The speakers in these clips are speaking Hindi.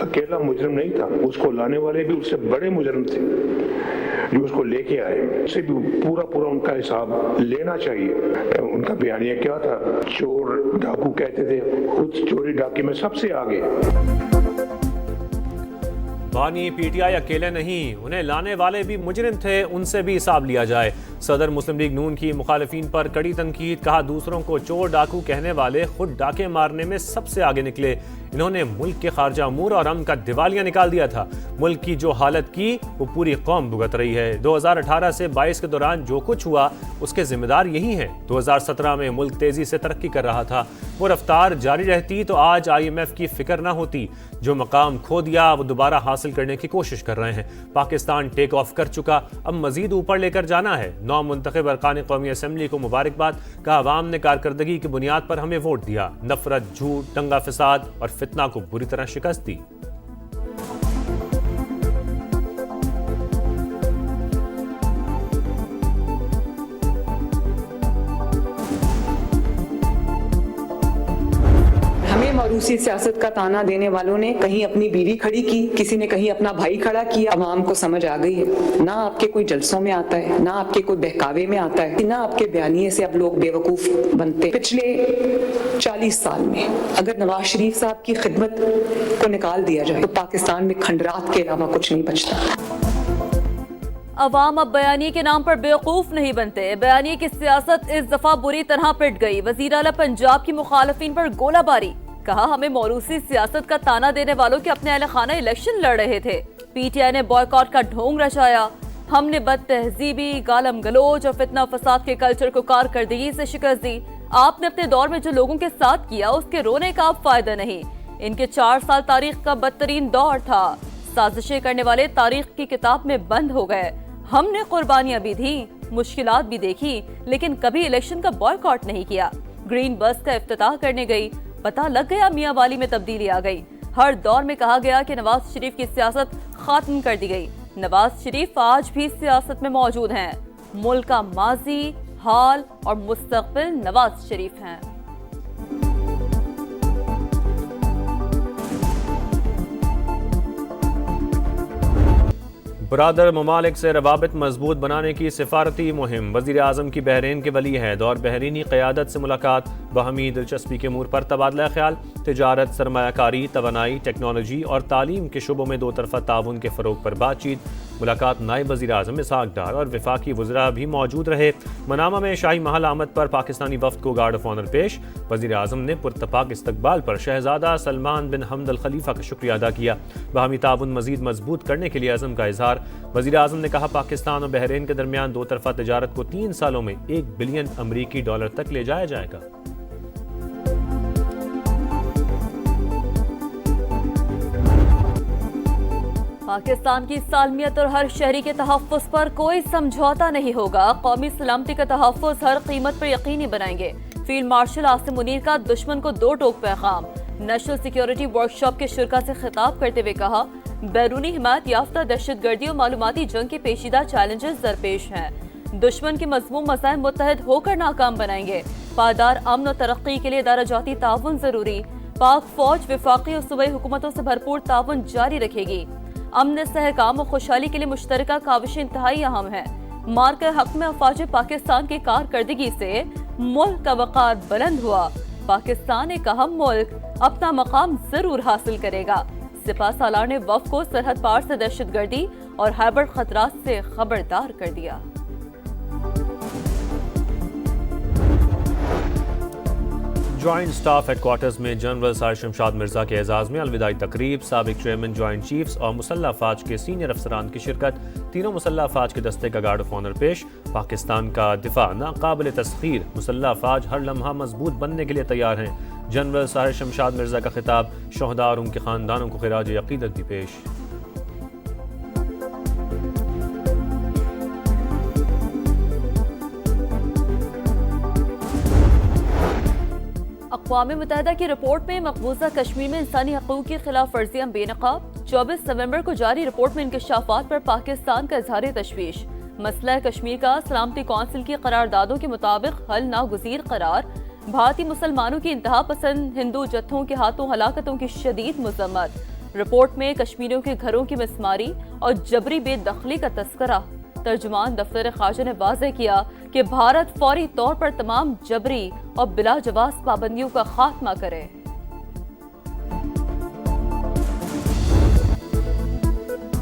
अकेला मुजरिम नहीं था, उसको लाने वाले भी उससे बड़े मुजरिम थे जो उसको लेके आए। उसे भी पूरा उनका हिसाब लेना चाहिए। उनका बयानिया क्या था? चोर डाकू कहते थे, खुद चोरी डाके में सबसे आगे। बानी पीटीआई अकेले नहीं, उन्हें लाने वाले भी मुजरिम थे, उनसे भी हिसाब लिया जाए। सदर मुस्लिम लीग नून की मुखालिफिन पर कड़ी तनकीद, कहा दूसरों को चोर डाकू कहने वाले खुद डाके मारने में सबसे आगे निकले। इन्होंने मुल्क के खारजा अमूर और अमन का दिवालिया निकाल दिया था। मुल्क की जो हालत की वो पूरी कौम भुगत रही है। 2018 से 22 के दौरान जो कुछ हुआ उसके जिम्मेदार यही हैं। 2017 में मुल्क तेजी से तरक्की कर रहा था, वो रफ्तार जारी रहती तो आज IMF की फिक्र ना होती। जो मकाम खो दिया वो दोबारा हासिल करने की कोशिश कर रहे हैं। पाकिस्तान टेक ऑफ कर चुका, अब मजीद ऊपर लेकर जाना है। नौ मुंतखब अरकान कौमी असम्बली को मुबारकबाद, कहा अवाम ने कारकर्दगी की बुनियाद पर हमें वोट दिया। नफरत, झूठ, दंगा फसाद और फितना को बुरी तरह शिकस्त दी। मरूसी सियासत का ताना देने वालों ने कहीं अपनी बीवी खड़ी की, किसी ने कहीं अपना भाई खड़ा किया। अवाम को समझ आ गई है, ना आपके कोई जलसों में आता है, ना आपके कोई बहकावे में आता है, ना आपके बयानिए से अब लोग बेवकूफ बनते। पिछले 40 साल में अगर नवाज शरीफ साहब की खिदमत को निकाल दिया जाए तो पाकिस्तान में खंडरात के अलावा कुछ नहीं बचता। अवाम अब बयानी के नाम पर बेवकूफ नहीं बनते। बयानी की सियासत इस दफा बुरी तरह पिट गई। वजीर आला पंजाब की मुखालिफिन पर गोलाबारी, कहा हमें मौरूसी सियासत का ताना देने वालों के अपने अहल खाना इलेक्शन लड़ रहे थे। पीटीआई ने बॉयकॉट का ढोंग रचाया। हमने बद तहजीबी, गालम गलोच और फितना फसाद के कल्चर को कारकर्दगी से शिकस्त दी। आपने अपने दौर में जो लोगों के साथ किया उसके रोने का अब फायदा नहीं। इनके 4 साल तारीख का बदतरीन दौर था। साजिशें करने वाले तारीख की किताब में बंद हो गए। हमने कुर्बानियां भी दी, मुश्किलात भी देखी, लेकिन कभी इलेक्शन का बॉयकॉट नहीं किया। ग्रीन बस का इफ्तिताह करने गई, पता लग गया मियां वाली में तब्दीली आ गई। हर दौर में कहा गया कि नवाज शरीफ की सियासत खत्म कर दी गई। नवाज शरीफ आज भी सियासत में मौजूद हैं। मुल्क का माजी, हाल और मुस्तकबिल नवाज शरीफ हैं। बरादर ममालिक से रवाबित मजबूत बनाने की सिफारती मुहिम। वज़ीर आज़म की बहरीन के वली अहद और बहरीनी क़यादत से मुलाकात। बाहमी दिलचस्पी के अमूर पर तबादला ख्याल। तिजारत, सरमायाकारी, तवानाई, टेक्नोलॉजी और तालीम के शुबों में दो तरफ़ा ताउन के फ़रोग पर बातचीत। मुलाकात नायब वज़ीर आज़म इसहाक़ डार और वफाकी वज़रा भी मौजूद रहे। मनामा में शाही महल आमद पर पाकिस्तानी वफ़द को गार्ड ऑफ ऑनर पेश। वज़ीर आज़म ने पुरतपाक इस्तकबाल पर शहज़ादा सलमान बिन हमद अल खलीफा का शुक्रिया अदा किया। बाहमी ताउन मज़ीद मजबूत करने के लिए अज़म का इज़हार। वज़ीर आज़म ने कहा पाकिस्तान और बहरीन के दरमियान दो तरफ़ा तिजारत को 3 सालों में $1 बिलियन अमरीकी डॉलर तक ले जाया जाएगा। पाकिस्तान की सालमियत और हर शहरी के तहफ़्फ़ुज़ पर कोई समझौता नहीं होगा। कौमी सलामती का तहफ़्फ़ुज़ हर कीमत पर यकीनी बनाएंगे। फील्ड मार्शल आसिम मुनीर का दुश्मन को 2 टोक पैगाम। नेशनल सिक्योरिटी वर्कशॉप के शुरा से खिताब करते हुए कहा बैरूनी हिमायत याफ्ता दहशतगर्दी और मालूमाती जंग के पेचीदा चैलेंजेस दरपेश हैं। दुश्मन के मज़मूम मसाइल मुत्तहद होकर नाकाम बनाएंगे। पायदार अमन और तरक्की के लिए इदारा जाती ताउन जरूरी। पाक फौज वफाकी और सूबाई हुकूमतों से भरपूर ताउन जारी रखेगी। अमन, इस्तेहकाम और खुशहाली के लिए मुश्तरका काविशें इंतहाई अहम है। मार के हक में अफवाज पाकिस्तान की कारकर्दगी से मुल्क का वक़ार बुलंद हुआ। पाकिस्तान एक अहम मुल्क अपना मकाम जरूर हासिल करेगा। सिपा सालार ने वफ़ को सरहद पार से दहशतगर्दी और हाइब्रिड खतरात से खबरदार कर दिया। जॉइंट स्टाफ हेडक्वार्टर्स में जनरल सर शमशाद मिर्जा के एजाज में अलविदाई तकरीब। साबिक चेयरमैन जॉइंट चीफ्स और मुसल्लह अफवाज के सीनियर अफसरान की शिरकत। तीनों मुसल्लह अफवाज के दस्ते का गार्ड ऑफ ऑनर पेश। पाकिस्तान का दिफा नाकाबिल तस्खीर। मुसल्लह अफवाज हर लम्हा मजबूत बनने के लिए तैयार हैं। जनरल सर शमशाद मिर्जा का खिताब। शोहदा और उनके खानदानों को खिराज अकीदत भी पेश। अक़वाम मुत्तहिदा की रिपोर्ट में मकबूजा कश्मीर में इंसानी हकूक़ की खिलाफ वर्जियां बेनकाब। 24 नवंबर को जारी रिपोर्ट में इंकशाफात पर पाकिस्तान का इजहार तशवीश। मसला कश्मीर का सलामती कौंसिल की करारदादों के मुताबिक हल नागुज़ीर करार। भारतीय मुसलमानों की इंतहा पसंद हिंदू जत्थों के हाथों हलाकतों की शदीद मजम्मत। रिपोर्ट में कश्मीरियों के घरों की मिसमारी और जबरी बेदखली का तस्करा। तर्जुमान दफ्तर खारजा ने वाज़ेह किया कि भारत फौरी तौर पर तमाम जबरी और बिलाजवाज पाबंदियों का खात्मा करे।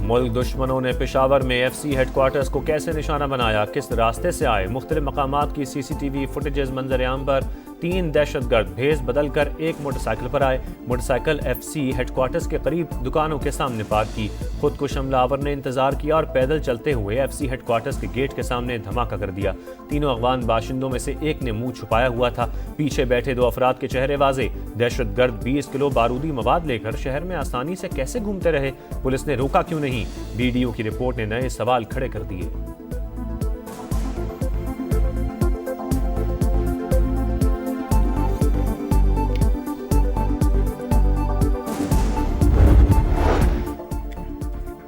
मुल्क दुश्मनों ने पेशावर में FC हेडक्वार्टर्स को कैसे निशाना बनाया, किस रास्ते से आए, मुख्तलिफ मकामात की CCTV फुटेजेस मंजर-ए-आम पर। 3 दहशतगर्द भेस बदल कर एक मोटरसाइकिल पर आए, मोटरसाइकिल FC हेडक्वार्टर्स के करीब दुकानों के सामने पार्क की। खुद को हमलावर ने इंतजार किया और पैदल चलते हुए FC हेडक्वार्टर्स के गेट के सामने धमाका कर दिया। तीनों अफगान बाशिंदों में से एक ने मुंह छुपाया हुआ था। पीछे बैठे 2 अफराद के चेहरे वाजे। दहशतगर्द 20 किलो बारूदी मवाद लेकर शहर में आसानी से कैसे घूमते रहे, पुलिस ने रोका क्यों नहीं? BDO की रिपोर्ट ने नए सवाल खड़े कर दिए।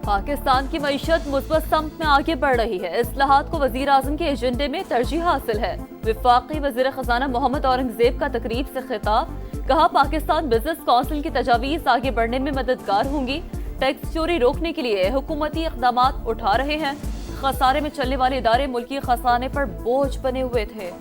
पाकिस्तान की मईशत मुस्बत सम्त में आगे बढ़ रही है। इस्लाहात को वजीर आजम के एजेंडे में तरजीह हासिल है। विफाकी वजीर खजाना मोहम्मद औरंगजेब का तकरीब से खिताब, कहा पाकिस्तान बिजनेस काउंसिल की तजावीज आगे बढ़ने में मददगार होंगी। टैक्स चोरी रोकने के लिए हुकूमती इक़दाम उठा रहे हैं। खसारे में चलने वाले इदारे मुल्की खजाने पर बोझ बने हुए थे।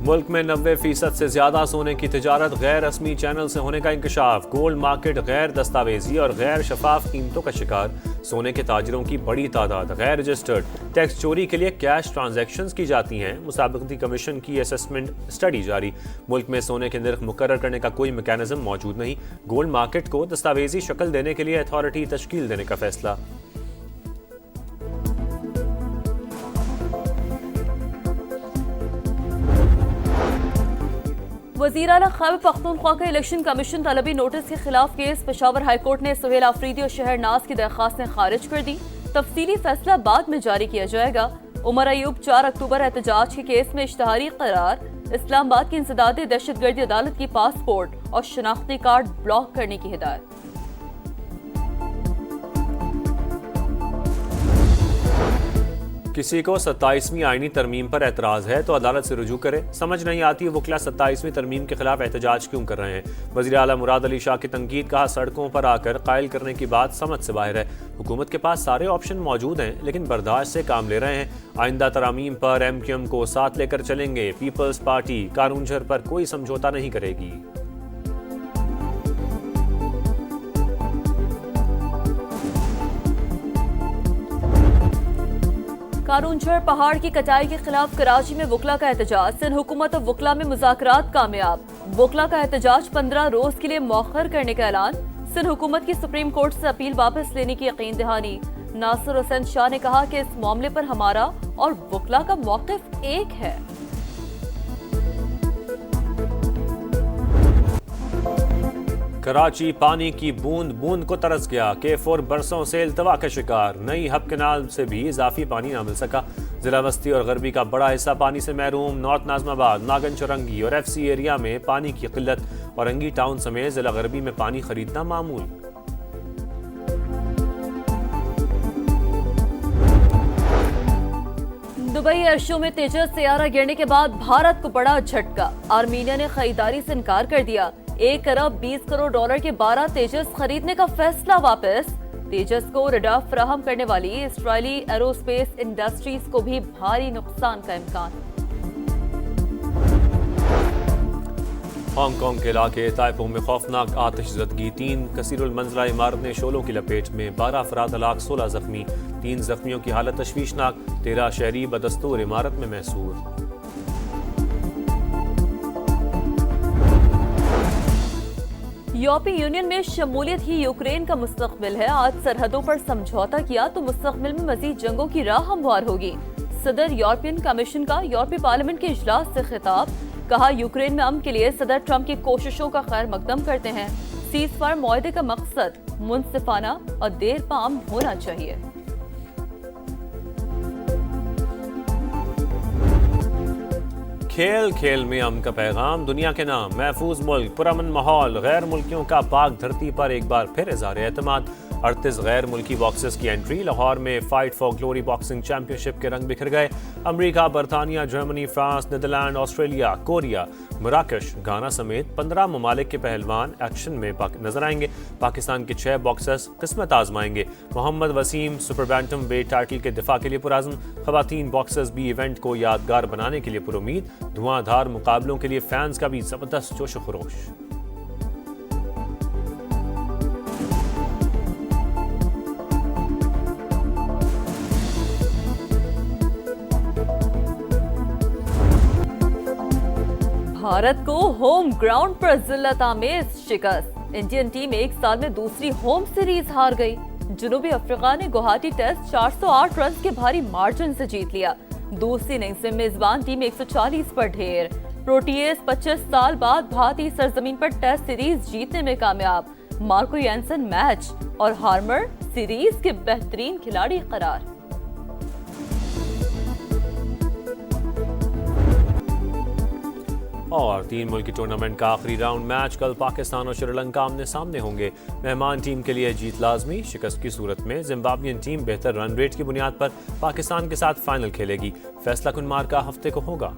मुल्क में 90% से ज्यादा सोने की तिजारत गैर रस्मी चैनल से होने का इंकशाफ। गोल्ड मार्केट गैर दस्तावेजी और गैर शफाफ कीमतों का शिकार। सोने के ताजरों की बड़ी तादाद गैर रजिस्टर्ड। टैक्स चोरी के लिए कैश ट्रांजैक्शंस की जाती हैं। मुसाबकती कमीशन की असेसमेंट स्टडी जारी। मुल्क में सोने के निर्ख मुकर्रर करने का कोई मैकेनिज्म मौजूद नहीं। गोल्ड मार्केट को दस्तावेजी शक्ल देने के लिए अथॉरिटी तश्कील देने का फैसला। वज़ीर आला खैबर पख्तूनख्वा का इलेक्शन कमीशन तलबी नोटिस के खिलाफ केस पेशावर हाईकोर्ट ने सुहेल आफरीदी और शहर नाज की दरख्वास्तें खारिज कर दी। तफसीली फैसला बाद में जारी किया जाएगा। उमर अयूब 4 अक्टूबर एहतजाज के केस में इश्तहारी करार। इस्लामाबाद की इंसदादी दहशतगर्दी अदालत की पासपोर्ट और शनाख्ती कार्ड ब्लॉक करने की हिदायत। किसी को 27वीं आईनी तरमीम पर एतराज है तो अदालत से रुजू करे। समझ नहीं आती वकला 27वीं तरमीम के खिलाफ एहतजाज क्यों कर रहे हैं। वज़ीर आला मुराद अली शाह की तनकीद, कहा सड़कों पर आकर कायल करने की बात समझ से बाहर है। हुकूमत के पास सारे ऑप्शन मौजूद हैं लेकिन बर्दाश्त से काम ले रहे हैं। आइंदा तरामीम पर MQM को साथ लेकर चलेंगे। पीपल्स पार्टी कानूनझर पर कोई समझौता नहीं करेगी। कानूनझर पहाड़ की कटाई के खिलाफ कराची में वकला का एहतजाज। सिंध हुकूमत और वकला में मुज़ाकरात कामयाब। वकला का एहतजाज 15 रोज के लिए मौखर करने का ऐलान। सिंध हुकूमत की सुप्रीम कोर्ट से अपील वापस लेने की यकीन दहानी। नासिर हुसैन शाह ने कहा कि इस मामले पर हमारा और वकला का मौक़िफ़ एक है। कराची पानी की बूंद बूंद को तरस गया। K4 बरसों से इल्तवा का शिकार। नई हब कैनाल से भी इजाफी पानी ना मिल सका। जिला वस्ती और गरबी का बड़ा हिस्सा पानी से महरूम। नॉर्थ नाजमाबाद, नागन चौरंगी और FC एरिया में पानी की किल्लत। औरंगी टाउन समेत जिला गरबी में पानी खरीदना मामूल। दुबई एयर शो में तेजस तैयारा गिरने के बाद भारत को बड़ा झटका। आर्मीनिया ने खरीदारी से इनकार कर दिया। 1 अरब 20 करोड़ डॉलर के 12 तेजस खरीदने का फैसला वापस। तेजस को रडार फराहम करने वाली इजरायली एरोस्पेस इंडस्ट्रीज को भी भारी नुकसान का इम्कान। हांगकांग के इलाके ताइपो में खौफनाक आतिशज़दगी। 3 कसीरुल मंजिला इमारत ने शोलों की लपेट में। 12 अफराद हलाक, 16 जख्मी। 3 जख्मियों की हालत तशवीशनाक। 13 शहरी बदस्तूर इमारत में महसूर। यूरोपीय यूनियन में शमूलियत ही यूक्रेन का मुस्तकबिल है। आज सरहदों पर समझौता किया तो मुस्तकबिल में मजीद जंगों की राह हमवार होगी। सदर यूरोपियन कमीशन का यूरोपीय पार्लियामेंट के इजलास से खिताब, कहा यूक्रेन में अमन के लिए सदर ट्रंप की कोशिशों का खैर मकदम करते हैं। सीज फायर मुआहदे का मकसद मुनसिफाना और देर पाम होना चाहिए। खेल खेल में अमन का पैगाम, दुनिया के नाम, महफूज मुल्क, पुरअमन माहौल, गैर मुल्कियों का पाक धरती पर एक बार फिर इज़हार एतमाद। 38 गैर मुल्की बॉक्सर्स की एंट्री। लाहौर में fight for glory boxing championship के रंग बिखर गए। अमेरिका, बरतानिया, Germany, France, Netherlands, Australia, Korea, मराकश, घाना समेत 15 ममालिक के पहलवान एक्शन में नजर आएंगे। पाकिस्तान के 6 बॉक्सर्स किस्मत आजमाएंगे। Mohammad Waseem super bantam weight title के दिफा के लिए पुराज़्म। खवातीन बॉक्सर्स भी इवेंट को यादगार बनाने के लिए पुरुमीद। धुआंधार मुकाबलों के लिए फैंस का भी जबरदस्त जोश व खरोश। भारत को होम ग्राउंड पर जिल्लत आमेज शिकस्त। इंडियन टीम एक साल में दूसरी होम सीरीज हार गई। जनूबी अफ्रीका ने गुवाहाटी टेस्ट 408 रन के भारी मार्जिन से जीत लिया। दूसरी इनिंग्स में मेजबान टीम 140 पर ढेर। प्रोटीज 25 साल बाद भारतीय सरजमीन पर टेस्ट सीरीज जीतने में कामयाब। मार्को यानसन मैच और हार्मर सीरीज के बेहतरीन खिलाड़ी करार। और 3 मुल्की टूर्नामेंट का आखिरी राउंड मैच कल पाकिस्तान और श्रीलंका आमने सामने होंगे। मेहमान टीम के लिए जीत लाजमी। शिकस्त की सूरत में जिम्बाब्वियन टीम बेहतर रन रेट की बुनियाद पर पाकिस्तान के साथ फाइनल खेलेगी। फैसला कुन मार्का हफ्ते को होगा।